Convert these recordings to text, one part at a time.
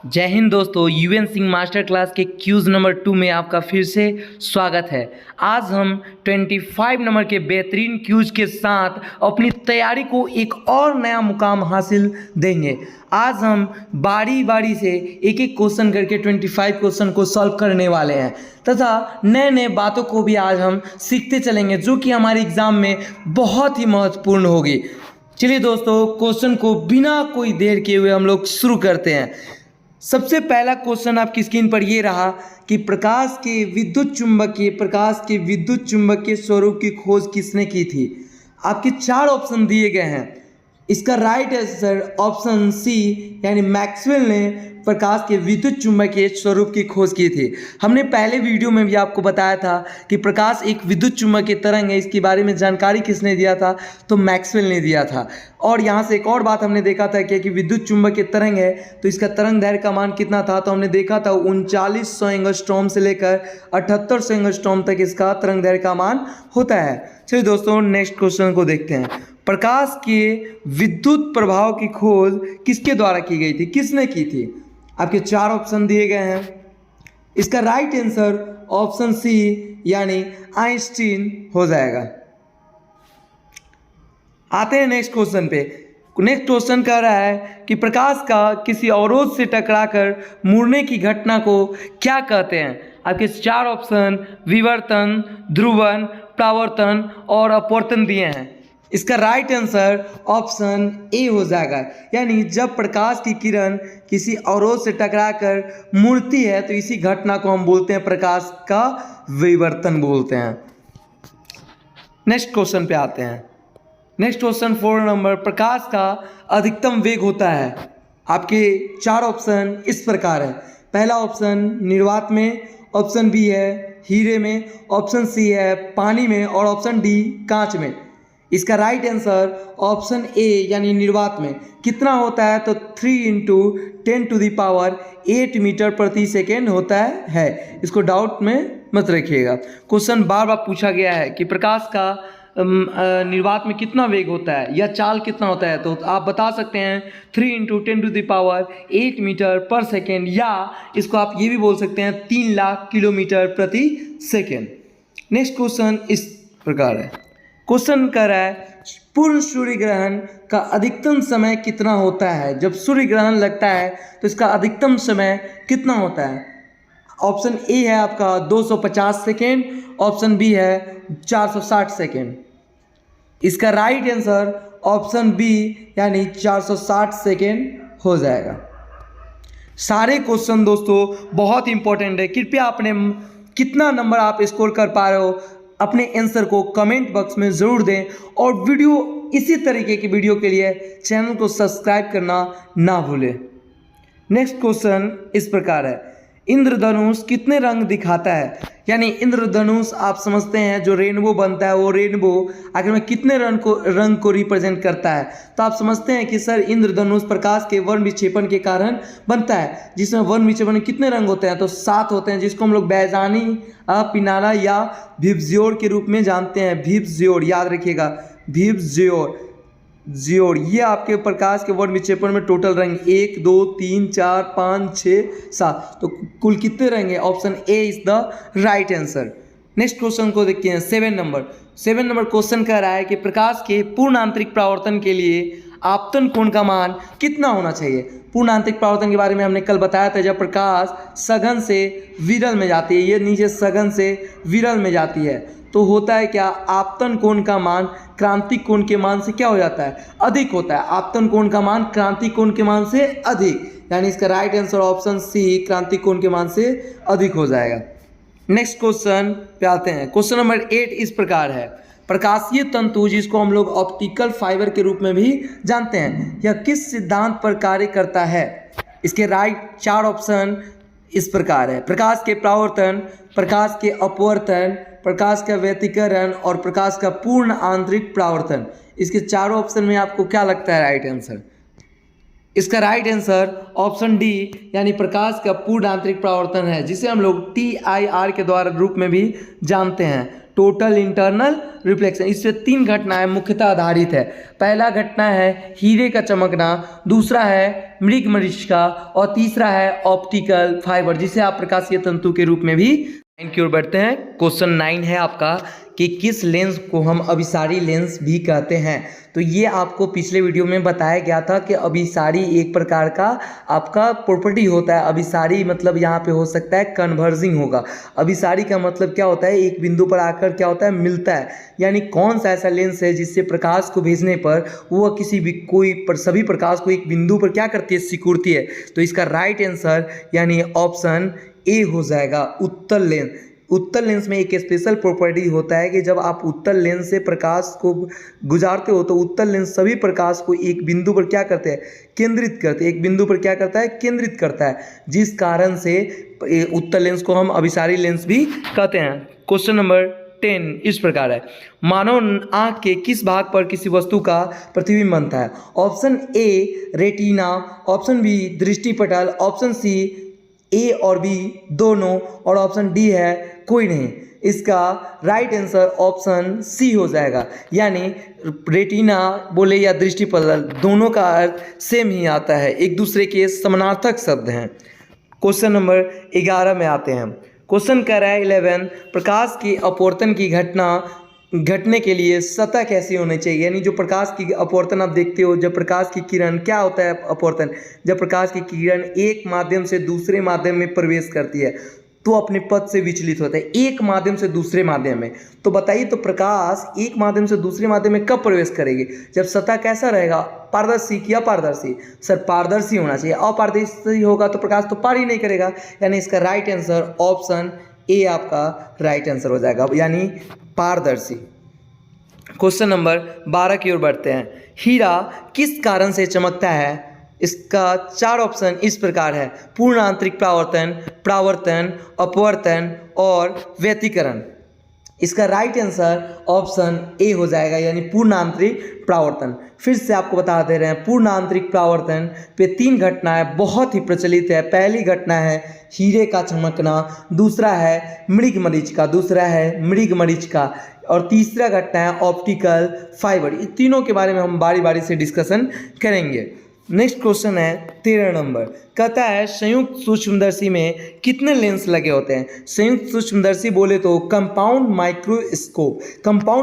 जय हिंद दोस्तों, UN Singh master class के क्यूज़ नंबर 2 में आपका फिर से स्वागत है। आज हम 25 नंबर के बेहतरीन क्यूज के साथ अपनी तैयारी को एक और नया मुकाम हासिल देंगे। आज हम बारी बारी से एक एक क्वेश्चन करके 25 क्वेश्चन को सॉल्व करने वाले हैं तथा नए नए बातों को भी आज हम सीखते चलेंगे, जो कि हमारे एग्ज़ाम में बहुत ही महत्वपूर्ण होगी। चलिए दोस्तों, क्वेश्चन को बिना कोई देर किए हुए हम लोग शुरू करते हैं। सबसे पहला क्वेश्चन आपकी स्क्रीन पर ये रहा कि प्रकाश के विद्युत चुंबकीय स्वरूप की खोज किसने की थी। आपके 4 ऑप्शन दिए गए हैं। इसका राइट आंसर ऑप्शन सी यानी मैक्सवेल ने प्रकाश के विद्युत चुंबकीय स्वरूप की खोज की थी। हमने पहले वीडियो में भी आपको बताया था कि प्रकाश एक विद्युत चुंबकीय तरंग है। इसके बारे में जानकारी किसने दिया था, तो मैक्सवेल ने दिया था। और यहाँ से एक और बात हमने देखा था कि विद्युत चुंबकीय तरंग है तो इसका तरंग दैर्घ्य का मान कितना था, तो हमने देखा था 3900 एंगस्ट्रॉम से लेकर 7800 एंगस्ट्रॉम तक इसका तरंग दैर्घ्य का मान होता है। चलिए दोस्तों, नेक्स्ट क्वेश्चन को देखते हैं। प्रकाश के विद्युत प्रभाव की खोज किसके द्वारा की गई थी, किसने की थी। आपके 4 ऑप्शन दिए गए हैं। इसका राइट आंसर ऑप्शन सी यानी आइंस्टीन हो जाएगा। आते हैं नेक्स्ट क्वेश्चन पे। नेक्स्ट क्वेश्चन कह रहा है कि प्रकाश का किसी अवरोध से टकराकर मुड़ने की घटना को क्या कहते हैं। आपके 4 ऑप्शन विवर्तन, ध्रुवन, परावर्तन और अपवर्तन दिए हैं। इसका राइट आंसर ऑप्शन ए हो जाएगा, यानी जब प्रकाश की किरण किसी अवरोध से टकराकर मुड़ती है तो इसी घटना को हम बोलते हैं प्रकाश का विवर्तन बोलते हैं। नेक्स्ट क्वेश्चन पे आते हैं। नेक्स्ट क्वेश्चन 4 नंबर, प्रकाश का अधिकतम वेग होता है। आपके 4 ऑप्शन इस प्रकार है। पहला ऑप्शन निर्वात में, ऑप्शन बी है हीरे में, ऑप्शन सी है पानी में और ऑप्शन डी कांच में। इसका राइट आंसर ऑप्शन ए यानी निर्वात में। कितना होता है, तो 3 × 10⁸ मीटर प्रति सेकेंड होता है। इसको डाउट में मत रखिएगा। क्वेश्चन बार बार पूछा गया है कि प्रकाश का निर्वात में कितना वेग होता है या चाल कितना होता है, तो आप बता सकते हैं 3 × 10⁸ मीटर पर सेकेंड, या इसको आप ये भी बोल सकते हैं 3 लाख किलोमीटर प्रति सेकेंड। नेक्स्ट क्वेश्चन इस प्रकार है। क्वेश्चन कर रहा है पूर्ण सूर्य ग्रहण का अधिकतम समय कितना होता है। जब सूर्य ग्रहण लगता है तो इसका अधिकतम समय कितना होता है। ऑप्शन ए है आपका 250 सेकेंड, ऑप्शन बी है 460 सेकेंड। इसका राइट आंसर ऑप्शन बी यानी 460 सेकेंड हो जाएगा। सारे क्वेश्चन दोस्तों बहुत इंपॉर्टेंट है। कृपया अपने कितना नंबर आप स्कोर कर पा रहे हो अपने आंसर को कमेंट बॉक्स में ज़रूर दें, और वीडियो इसी तरीके की वीडियो के लिए चैनल को सब्सक्राइब करना ना भूलें। नेक्स्ट क्वेश्चन इस प्रकार है, इंद्रधनुष कितने रंग दिखाता है। यानी इंद्रधनुष आप समझते हैं जो रेनबो बनता है, वो रेनबो आखिर में कितने रंग को रिप्रेजेंट करता है। तो आप समझते हैं कि सर इंद्रधनुष प्रकाश के वर्ण विक्षेपण के कारण बनता है, जिसमें वर्ण विक्षेपण में कितने रंग होते हैं, तो 7 होते हैं, जिसको हम लोग बैजानी, पिनारा या भिब्जियोर के रूप में जानते हैं। भिब्जियोर याद रखिएगा, भिब्जियोर ये आपके प्रकाश के वर्ण विक्षेपण में टोटल रंग 1 2 3 4 5 6 7, तो कुल कितने रंग है। Option A is the right answer. Next question को देखते हैं। 7 नंबर क्वेश्चन कह रहा है कि प्रकाश के पूर्ण आंतरिक परावर्तन के लिए आपतन कोण का मान कितना होना चाहिए। पूर्ण आंतरिक परावर्तन के बारे में हमने कल बताया था, जब प्रकाश सघन से विरल में जाती है, ये नीचे सघन से विरल में जाती है, तो होता है क्या, आपतन कोण का मान क्रांतिक कोण के मान से क्या हो जाता है, अधिक होता है। आपतन कोण का मान क्रांतिक कोण के मान से अधिक, यानी इसका राइट आंसर ऑप्शन सी क्रांतिक कोण के मान से अधिक हो जाएगा। नेक्स्ट क्वेश्चन पे आते हैं। क्वेश्चन नंबर 8 इस प्रकार है, प्रकाशीय तंतु जिसको हम लोग ऑप्टिकल फाइबर के रूप में भी जानते हैं, यह किस सिद्धांत पर कार्य करता है। इसके राइट 4 ऑप्शन इस प्रकार है, प्रकाश के परावर्तन, प्रकाश के अपवर्तन, प्रकाश का व्यतिकरण और प्रकाश का पूर्ण आंतरिक परावर्तन। इसके चारों ऑप्शन में आपको क्या लगता है राइट आंसर। इसका राइट आंसर ऑप्शन डी यानी प्रकाश का पूर्ण आंतरिक परावर्तन है, जिसे हम लोग TIR के द्वारा रूप में भी जानते हैं, टोटल इंटरनल रिफ्लेक्शन। इस पे 3 घटनाएं मुख्यतः आधारित है। पहला घटना है हीरे का चमकना, दूसरा है मृग मरीचिका और तीसरा है ऑप्टिकल फाइबर, जिसे आप प्रकाशीय तंतु के रूप में भी। 9 की ओर बढ़ते हैं। क्वेश्चन 9 है आपका कि किस लेंस को हम अभिसारी लेंस भी कहते हैं। तो ये आपको पिछले वीडियो में बताया गया था कि अभिसारी एक प्रकार का आपका प्रॉपर्टी होता है। अभिसारी मतलब यहाँ पे हो सकता है कन्वर्जिंग होगा। अभिसारी का मतलब क्या होता है, एक बिंदु पर आकर क्या होता है, मिलता है। यानी कौन सा ऐसा लेंस है जिससे प्रकाश को भेजने पर वह किसी भी सभी प्रकाश को एक बिंदु पर क्या करती है, सिकुड़ती है। तो इसका राइट आंसर यानी ऑप्शन ए हो जाएगा, उत्तल लेंस। उत्तल लेंस में एक स्पेशल प्रॉपर्टी होता है कि जब आप उत्तल लेंस से प्रकाश को गुजारते हो तो उत्तल लेंस सभी प्रकाश को एक बिंदु पर क्या करते हैं, केंद्रित करते हैं। एक बिंदु पर क्या करता है, केंद्रित करता है, जिस कारण से उत्तल लेंस को हम अभिसारी लेंस भी कहते हैं। क्वेश्चन नंबर 10 इस प्रकार है, मानव आँख के किस भाग पर किसी वस्तु का प्रतिबिंब बनता है। Option A retina, option B दृष्टिपटल, ऑप्शन सी ए और बी दोनों, और ऑप्शन डी है कोई नहीं। इसका राइट आंसर ऑप्शन सी हो जाएगा। यानी रेटिना बोले या दृष्टिपटल, दोनों का अर्थ सेम ही आता है, एक दूसरे के समानार्थक शब्द हैं। क्वेश्चन नंबर 11 में आते हैं। क्वेश्चन कह रहा है 11, प्रकाश की अपवर्तन की घटने के लिए सतह कैसी होनी चाहिए। यानी जो प्रकाश की अपवर्तन आप देखते हो, जब प्रकाश की किरण, क्या होता है अपवर्तन, जब प्रकाश की किरण एक माध्यम से दूसरे माध्यम में प्रवेश करती है तो अपने पथ से विचलित होता है, एक माध्यम से दूसरे माध्यम में। तो बताइए, तो प्रकाश एक माध्यम से दूसरे माध्यम में कब प्रवेश करेगी, जब सतह कैसा रहेगा, पारदर्शी या अपारदर्शी। सर पारदर्शी होना चाहिए, अपारदर्शी होगा तो प्रकाश तो पार ही नहीं करेगा। यानी इसका राइट आंसर ऑप्शन ए आपका राइट आंसर हो जाएगा, यानी पारदर्शी। क्वेश्चन नंबर 12 की ओर बढ़ते हैं। हीरा किस कारण से चमकता है। इसका 4 ऑप्शन इस प्रकार है, पूर्ण आंतरिक परावर्तन, परावर्तन, अपवर्तन और व्यतिकरण। इसका राइट आंसर ऑप्शन ए हो जाएगा, यानी पूर्ण आंतरिक परावर्तन। फिर से आपको बता दे रहे हैं, पूर्ण आंतरिक परावर्तन पे 3 घटनाएं बहुत ही प्रचलित है। पहली घटना है हीरे का चमकना, दूसरा है मृग मरीचिका और तीसरा घटना है ऑप्टिकल फाइबर। इन तीनों के बारे में हम बारी बारी से डिस्कशन करेंगे। नेक्स्ट क्वेश्चन है 13 नंबर, कहता है संयुक्त सूक्ष्मदर्शी में कितने लेंस लगे होते हैं। संयुक्त सूक्ष्मदर्शी बोले तो कंपाउंड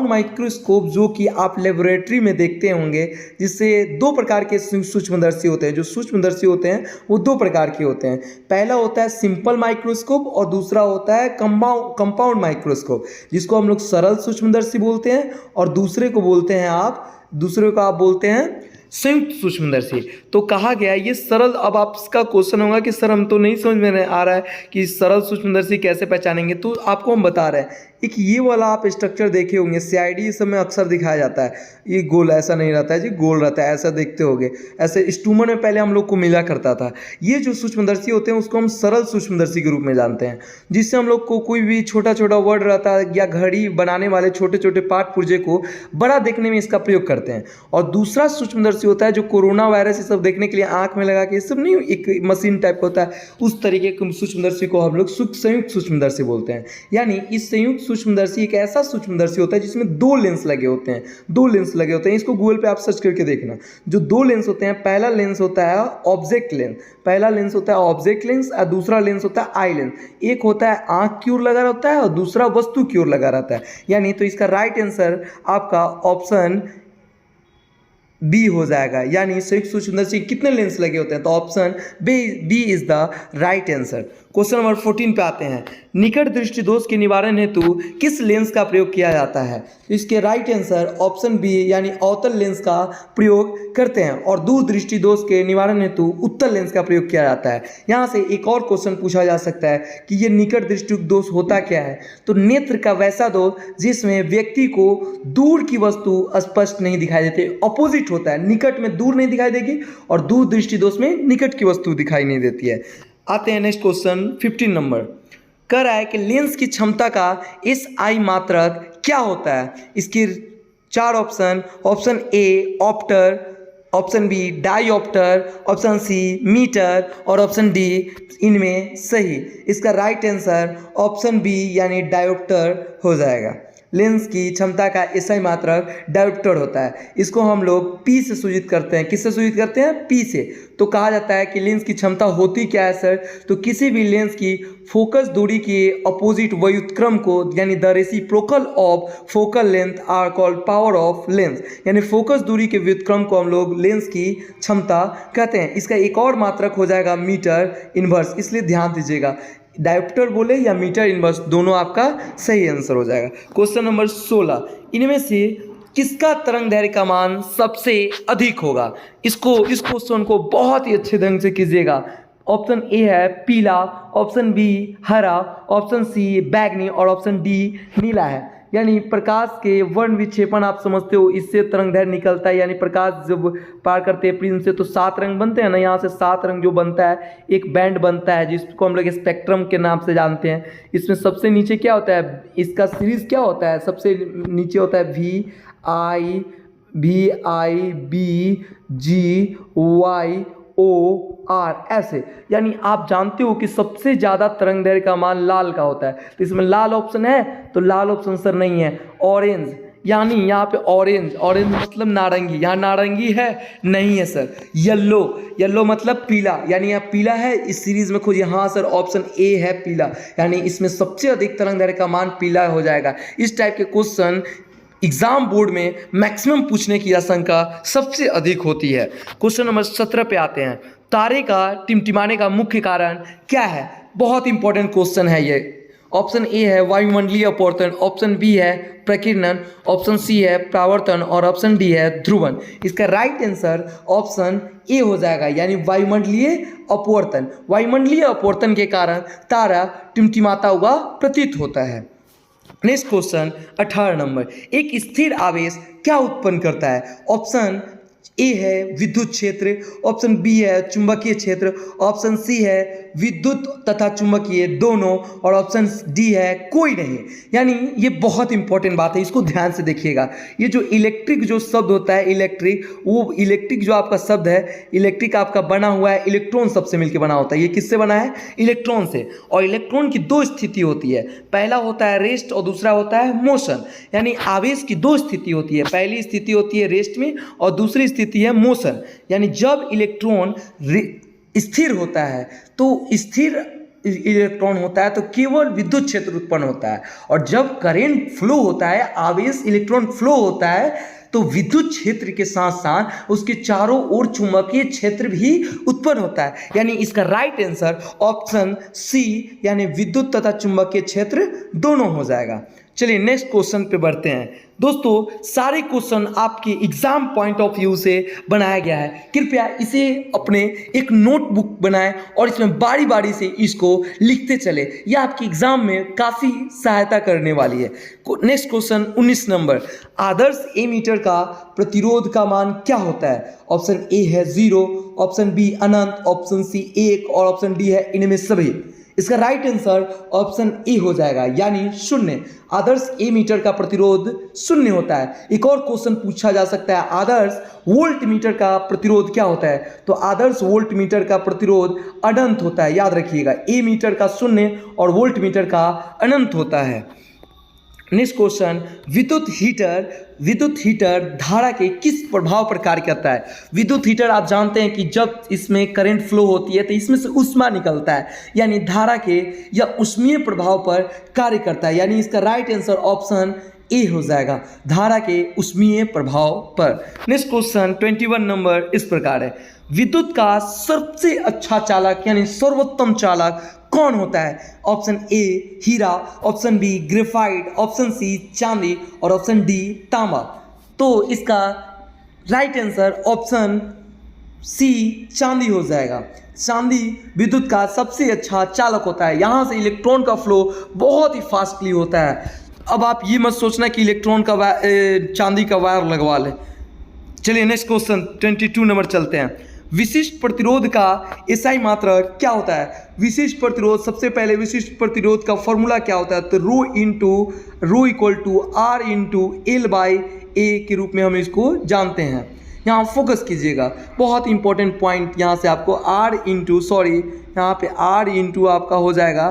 माइक्रोस्कोप जो कि आप लेबोरेटरी में देखते होंगे, जिससे 2 प्रकार के सूक्ष्मदर्शी होते हैं। जो सूक्ष्मदर्शी होते हैं वो 2 प्रकार के होते हैं। पहला होता है सिंपल माइक्रोस्कोप और दूसरा होता है कंपाउंड माइक्रोस्कोप, जिसको हम लोग सरल सूक्ष्मदर्शी बोलते हैं, और दूसरे को आप बोलते हैं संयुक्त सूक्ष्मदर्शी। तो कहा गया ये सरल, अब आपका क्वेश्चन होगा कि सर हम तो नहीं समझ में आ रहा है कि सरल सूक्ष्मदर्शी कैसे पहचानेंगे। तो आपको हम बता रहे हैं, एक ये वाला आप स्ट्रक्चर देखे होंगे, CID सब में अक्सर दिखाया जाता है। ये गोल ऐसा नहीं रहता है जी, गोल रहता है, ऐसा देखते होंगे। ऐसे स्टूमर में पहले हम लोग को मिला करता था। ये जो सूक्ष्मदर्शी होते हैं उसको हम सरल सूक्ष्मदर्शी के रूप में जानते हैं, जिससे हम लोग को कोई भी छोटा छोटा वर्ड रहता है या घड़ी बनाने वाले छोटे छोटे पार्ट पुर्जे को बड़ा देखने में इसका प्रयोग करते हैं। और दूसरा सूक्ष्मदर्शी होता है जो कोरोना वायरस ये सब देखने के लिए आँख में लगा के, ये सब नहीं, एक मशीन टाइप का होता है, उस तरीके के सूक्ष्मदर्शी को हम लोग संयुक्त सूक्ष्मदर्शी बोलते हैं। यानी इस संयुक्त सूक्ष्मदर्शी एक ऐसा सूक्ष्मदर्शी होता है जिसमें 2 लेंस लगे होते हैं। इसको गूगल पे आप सर्च करके देखना। जो 2 लेंस होते हैं, पहला लेंस होता है ऑब्जेक्ट लेंस और दूसरा लेंस होता है आई लेंस। एक होता है आंख की ओर लगा रहता है और दूसरा वस्तु की ओर लगा रहता है। यानी तो इसका राइट आंसर आपका ऑप्शन बी हो जाएगा। यानी संयुक्त सूक्ष्मदर्शी कितने लेंस लगे होते हैं, तो option B is the right answer. Question number 14 पे आते हैं, निकट दृष्टि दोष के निवारण हेतु किस लेंस का प्रयोग किया जाता है। इसके राइट आंसर ऑप्शन बी यानी अवतल लेंस का प्रयोग करते हैं, और दूर दृष्टि दोष के निवारण हेतु उत्तल लेंस का प्रयोग किया जाता है। यहाँ से एक और क्वेश्चन पूछा जा सकता है कि ये निकट दृष्टि दोष होता क्या है। तो नेत्र का वैसा दोष जिसमें व्यक्ति को दूर की वस्तु स्पष्ट नहीं दिखाई देती, अपोजिट होता है। निकट में दूर नहीं दिखाई देगी और दूर दृष्टि दोष में निकट की वस्तु दिखाई नहीं देती है। आते हैं नेक्स्ट क्वेश्चन 15 नंबर, कह रहा है कि लेंस की क्षमता का SI मात्रक क्या होता है। इसकी 4 option A opter, option B dioptre, option C metre और ऑप्शन डी इनमें सही। इसका राइट आंसर ऑप्शन बी यानी डायोप्टर हो जाएगा। लेंस की क्षमता का एसआई मात्रक डायोप्टर होता है। इसको हम लोग पी से सूचित करते हैं। किससे सूचित करते हैं? पी से। तो कहा जाता है कि लेंस की क्षमता होती क्या है सर? तो किसी भी लेंस की फोकस दूरी के अपोजिट व्युत्क्रम को यानी the reciprocal of focal length are called power of lens, यानी फोकस दूरी के व्युत्क्रम को हम लोग लेंस की क्षमता कहते हैं। इसका एक और मात्रक हो जाएगा मीटर इनवर्स, इसलिए ध्यान दीजिएगा डायोप्टर बोले या मीटर इनवर्स दोनों आपका सही आंसर हो जाएगा। क्वेश्चन नंबर 16, इनमें से किसका तरंग दैर्घ्य का मान सबसे अधिक होगा? इस क्वेश्चन को बहुत ही अच्छे ढंग से कीजिएगा। ऑप्शन ए है पीला, ऑप्शन बी हरा, ऑप्शन सी बैगनी और ऑप्शन डी नीला है। यानी प्रकाश के वर्ण विक्षेपण आप समझते हो, इससे तरंग दैर्घ्य निकलता है। यानी प्रकाश जब पार करते हैं प्रिज्म से तो 7 रंग बनते हैं ना, यहाँ से 7 रंग जो बनता है एक बैंड बनता है जिसको हम लोग स्पेक्ट्रम के नाम से जानते हैं। इसमें सबसे नीचे क्या होता है? इसका सीरीज क्या होता है? सबसे नीचे होता है VI B G Y O R ऐसे। यानी आप जानते हो कि सबसे ज़्यादा तरंग दैर्घ्य का मान लाल का होता है। तो इसमें लाल ऑप्शन है? तो लाल ऑप्शन सर नहीं है, ऑरेंज। यानी यहाँ पे ऑरेंज मतलब नारंगी, यहाँ नारंगी है नहीं है सर। येलो मतलब पीला, यानी यहाँ पीला है। इस सीरीज में खोजिए। हाँ सर, ऑप्शन ए है पीला, यानी इसमें सबसे अधिक तरंग दैर्घ्य का मान पीला हो जाएगा। इस टाइप के क्वेश्चन एग्जाम बोर्ड में मैक्सिमम पूछने की आशंका सबसे अधिक होती है। क्वेश्चन नंबर 17 पे आते हैं। तारे का टिमटिमाने का मुख्य कारण क्या है? बहुत इंपॉर्टेंट क्वेश्चन है ये। ऑप्शन ए है वायुमंडलीय अपवर्तन, ऑप्शन बी है प्रकीर्णन, ऑप्शन सी है परावर्तन और ऑप्शन डी है ध्रुवन। इसका राइट आंसर ऑप्शन ए हो जाएगा, यानी वायुमंडलीय अपवर्तन। वायुमंडलीय अपवर्तन के कारण तारा टिमटिमाता हुआ प्रतीत होता है। नेक्स्ट क्वेश्चन 18 नंबर, एक स्थिर आवेश क्या उत्पन्न करता है? ऑप्शन ए है विद्युत क्षेत्र, ऑप्शन बी है चुंबकीय क्षेत्र, ऑप्शन सी है विद्युत तथा चुंबकीय दोनों और ऑप्शन डी है कोई नहीं। यानी ये बहुत इंपॉर्टेंट बात है, इसको ध्यान से देखिएगा। ये जो इलेक्ट्रिक जो शब्द होता है इलेक्ट्रिक, वो इलेक्ट्रिक जो आपका शब्द है इलेक्ट्रिक आपका बना हुआ है इलेक्ट्रॉन सबसे मिलकर बना होता है। ये किससे बना है? इलेक्ट्रॉन से। और इलेक्ट्रॉन की 2 स्थिति होती है, पहला होता है रेस्ट और दूसरा होता है मोशन। यानी आवेश की 2 स्थिति होती है, पहली स्थिति होती है रेस्ट में और दूसरी स्थिति है मोशन। यानी जब इलेक्ट्रॉन स्थिर होता है तो स्थिर इलेक्ट्रॉन होता है तो केवल विद्युत क्षेत्र उत्पन्न होता है, और जब करंट फ्लो होता है आवेश इलेक्ट्रॉन फ्लो होता है तो विद्युत क्षेत्र के साथ साथ उसके चारों ओर चुंबकीय क्षेत्र भी उत्पन्न होता है। यानी इसका राइट आंसर ऑप्शन सी, यानी विद्युत तथा चुंबकीय क्षेत्र दोनों हो जाएगा। चलिए नेक्स्ट क्वेश्चन पे बढ़ते हैं। दोस्तों सारे क्वेश्चन आपके एग्जाम पॉइंट ऑफ व्यू से बनाया गया है, कृपया इसे अपने एक नोटबुक बनाएं और इसमें बारी बारी से इसको लिखते चले, यह आपके एग्जाम में काफ़ी सहायता करने वाली है। नेक्स्ट क्वेश्चन 19 नंबर, आदर्श एमीटर का प्रतिरोध का मान क्या होता है? ऑप्शन ए है 0, ऑप्शन बी अनंत, ऑप्शन सी 1 और ऑप्शन डी है इनमें सभी। इसका राइट आंसर ऑप्शन ए हो जाएगा, यानी 0। आदर्श एमीटर का प्रतिरोध 0 होता है। एक और क्वेश्चन पूछा जा सकता है, आदर्श वोल्ट मीटर का प्रतिरोध क्या होता है? तो आदर्श वोल्ट मीटर का प्रतिरोध अनंत होता है, याद रखिएगा। ए मीटर का 0 और वोल्ट मीटर का अनंत होता है। नेक्स्ट क्वेश्चन, विद्युत हीटर धारा के किस प्रभाव पर कार्य करता है? विद्युत हीटर आप जानते हैं कि जब इसमें करंट फ्लो होती है तो इसमें से ऊष्मा निकलता है, यानी धारा के या ऊष्मीय प्रभाव पर कार्य करता है। यानी इसका राइट आंसर ऑप्शन ए हो जाएगा, धारा के ऊष्मीय प्रभाव पर। नेक्स्ट क्वेश्चन 21 नंबर इस प्रकार है, विद्युत का सबसे अच्छा चालक यानी सर्वोत्तम चालक कौन होता है? ऑप्शन ए हीरा, option B graphite, option C चांदी और ऑप्शन डी तांबा। तो इसका राइट आंसर ऑप्शन सी चांदी हो जाएगा। चांदी विद्युत का सबसे अच्छा चालक होता है, यहाँ से इलेक्ट्रॉन का फ्लो बहुत ही फास्टली होता है। अब आप ये मत सोचना कि इलेक्ट्रॉन का चांदी का वायर लगवा ले। चलिए नेक्स्ट क्वेश्चन 22 नंबर चलते हैं, विशिष्ट प्रतिरोध का एसआई मात्रा क्या होता है? विशिष्ट प्रतिरोध, सबसे पहले विशिष्ट प्रतिरोध का फॉर्मूला क्या होता है? तो rho equal to R into L by A के रूप में हम इसको जानते हैं। यहाँ फोकस कीजिएगा, बहुत इंपॉर्टेंट पॉइंट। यहाँ से आपको यहाँ पे आर इंटू आपका हो जाएगा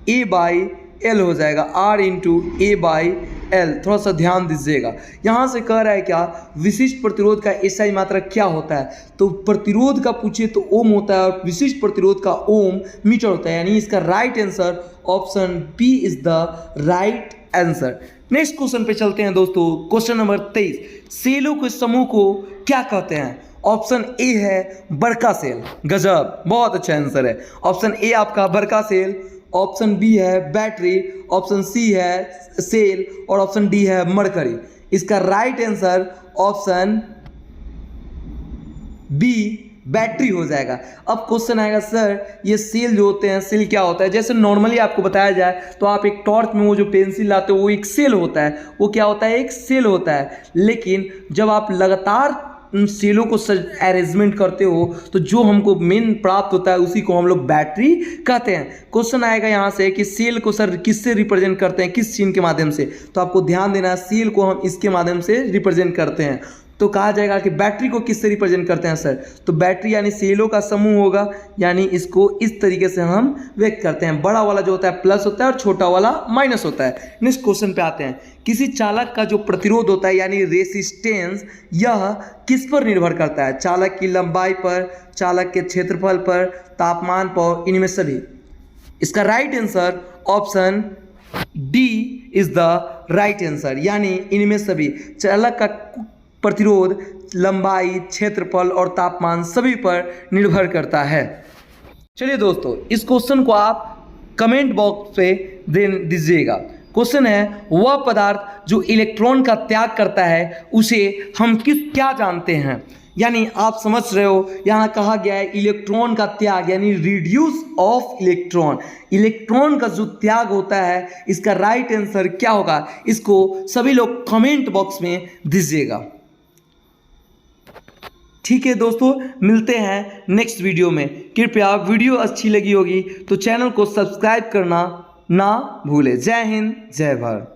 ए बाई एल हो जाएगा, R into A by L. थोड़ा सा ध्यान दीजिएगा, यहाँ से कह रहा है क्या, विशिष्ट प्रतिरोध का एसआई मात्रक क्या होता है। तो प्रतिरोध का पूछे तो ओम होता है और विशिष्ट प्रतिरोध का ओम मीटर होता है, यानी इसका right answer option B is the right answer. Next question पे चलते हैं दोस्तों। क्वेश्चन नंबर 23, सेलों के समूह को क्या कहते हैं। ऑप्शन ए है बड़का सेल, गजब, बहुत अच्छा आंसर है। ऑप्शन ए आपका बड़का सेल, ऑप्शन बी है बैटरी, ऑप्शन सी है सेल और ऑप्शन डी है मरकरी। इसका right answer option B battery हो जाएगा। अब क्वेश्चन आएगा सर ये सेल जो होते हैं, सेल क्या होता है। जैसे नॉर्मली आपको बताया जाए तो आप एक टॉर्च में वो जो पेंसिल लाते हो वो एक सेल होता है, वो क्या होता है, एक सेल होता है। लेकिन जब आप लगातार उन सेलों को अरेंजमेंट करते हो तो जो हमको मेन प्राप्त होता है उसी को हम लोग बैटरी कहते हैं। क्वेश्चन आएगा यहाँ से कि सेल को सर किससे रिप्रेजेंट करते हैं, किस चिन्ह के माध्यम से। तो आपको ध्यान देना है, सेल को हम इसके माध्यम से रिप्रेजेंट करते हैं। तो कहा जाएगा कि बैटरी को किससे रिप्रेजेंट करते हैं सर, तो बैटरी यानी सेलों का समूह होगा, यानी इसको इस तरीके से हम व्यक्त करते हैं। बड़ा वाला जो होता है प्लस होता है और छोटा वाला माइनस होता है। नेक्स्ट क्वेश्चन पे आते हैं, किसी चालक का जो प्रतिरोध होता है यानी रेसिस्टेंस, यह किस पर निर्भर करता है। चालक की लंबाई पर, चालक के क्षेत्रफल पर, तापमान पर, इनमें सभी। इसका right answer option D is the right answer, यानी इनमें सभी। चालक का प्रतिरोध लंबाई, क्षेत्रफल और तापमान सभी पर निर्भर करता है। चलिए दोस्तों, इस क्वेश्चन को आप कमेंट बॉक्स पे दे दीजिएगा। क्वेश्चन है, वह पदार्थ जो इलेक्ट्रॉन का त्याग करता है उसे हम क्या जानते हैं। यानी आप समझ रहे हो, यहाँ कहा गया है इलेक्ट्रॉन का त्याग यानी रिड्यूस ऑफ इलेक्ट्रॉन। इलेक्ट्रॉन का जो त्याग होता है इसका राइट आंसर क्या होगा, इसको सभी लोग कमेंट बॉक्स में दीजिएगा। ठीक है दोस्तों, मिलते हैं नेक्स्ट वीडियो में। कृपया वीडियो अच्छी लगी होगी तो चैनल को सब्सक्राइब करना ना भूलें। जय हिंद, जय भारत।